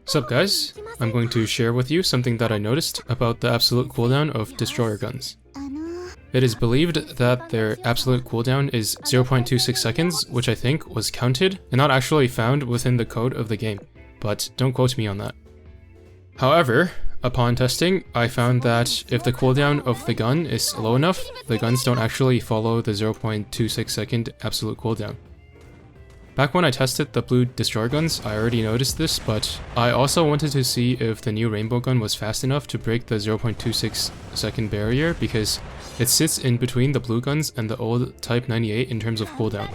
Sup guys, I'm going to share with you something that I noticed about the absolute cooldown of destroyer guns. It is believed that their absolute cooldown is 0.26 seconds, which I think was counted and not actually found within the code of the game, but don't quote me on that. However, upon testing, I found that if the cooldown of the gun is low enough, the guns don't actually follow the 0.26 second absolute cooldown. Back when I tested the blue destroyer guns, I already noticed this, but I also wanted to see if the new rainbow gun was fast enough to break the 0.26 second barrier, because it sits in between the blue guns and the old Type 98 in terms of cooldown.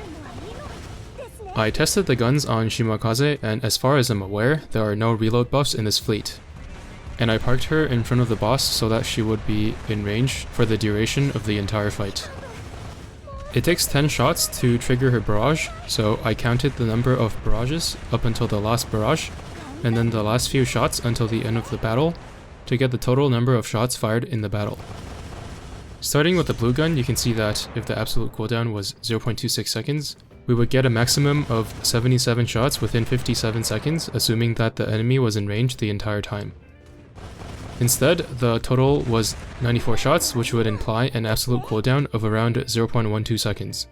I tested the guns on Shimakaze, and as far as I'm aware, there are no reload buffs in this fleet. And I parked her in front of the boss so that she would be in range for the duration of the entire fight. It takes 10 shots to trigger her barrage, so I counted the number of barrages up until the last barrage, and then the last few shots until the end of the battle, to get the total number of shots fired in the battle. Starting with the blue gun, you can see that if the absolute cooldown was 0.26 seconds, we would get a maximum of 77 shots within 57 seconds, assuming that the enemy was in range the entire time. Instead, the total was 94 shots, which would imply an absolute cooldown of around 0.12 seconds.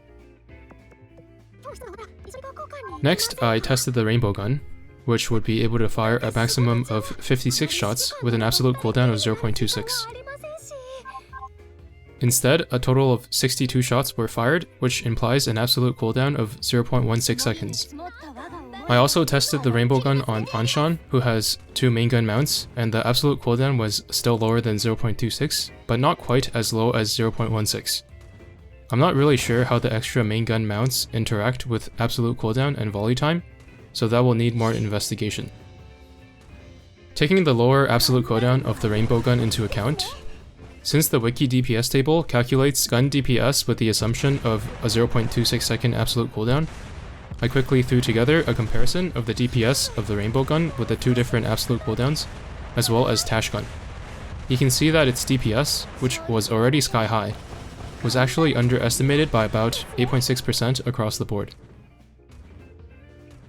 Next, I tested the rainbow gun, which would be able to fire a maximum of 56 shots with an absolute cooldown of 0.26. Instead, a total of 62 shots were fired, which implies an absolute cooldown of 0.16 seconds. I also tested the rainbow gun on Anshan, who has 2 main gun mounts, and the absolute cooldown was still lower than 0.26, but not quite as low as 0.16. I'm not really sure how the extra main gun mounts interact with absolute cooldown and volley time, so that will need more investigation. Taking the lower absolute cooldown of the rainbow gun into account, since the wiki DPS table calculates gun DPS with the assumption of a 0.26 second absolute cooldown, I quickly threw together a comparison of the DPS of the rainbow gun with the 2 different absolute cooldowns, as well as Tash gun. You can see that its DPS, which was already sky high, was actually underestimated by about 8.6% across the board.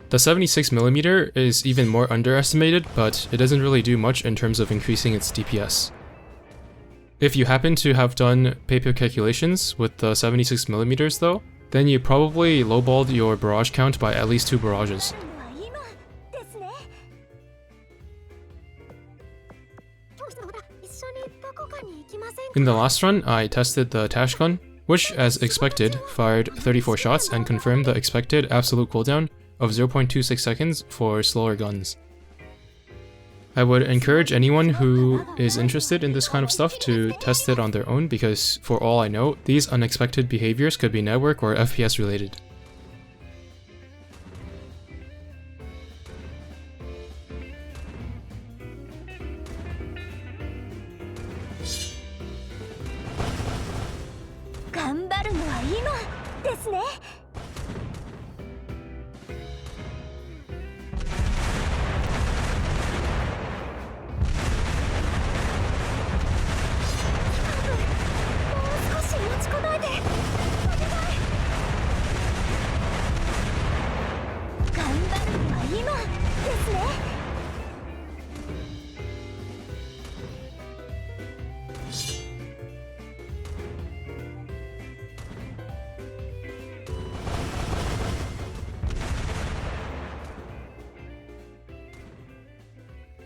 The 76mm is even more underestimated, but it doesn't really do much in terms of increasing its DPS. If you happen to have done paper calculations with the 76mm though, then you probably lowballed your barrage count by at least 2 barrages. In the last run, I tested the Tash gun, which, as expected, fired 34 shots and confirmed the expected absolute cooldown of 0.26 seconds for slower guns. I would encourage anyone who is interested in this kind of stuff to test it on their own, because for all I know, these unexpected behaviors could be network or FPS related.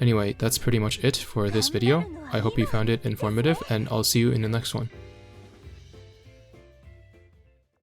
Anyway, that's pretty much it for this video. I hope you found it informative, and I'll see you in the next one.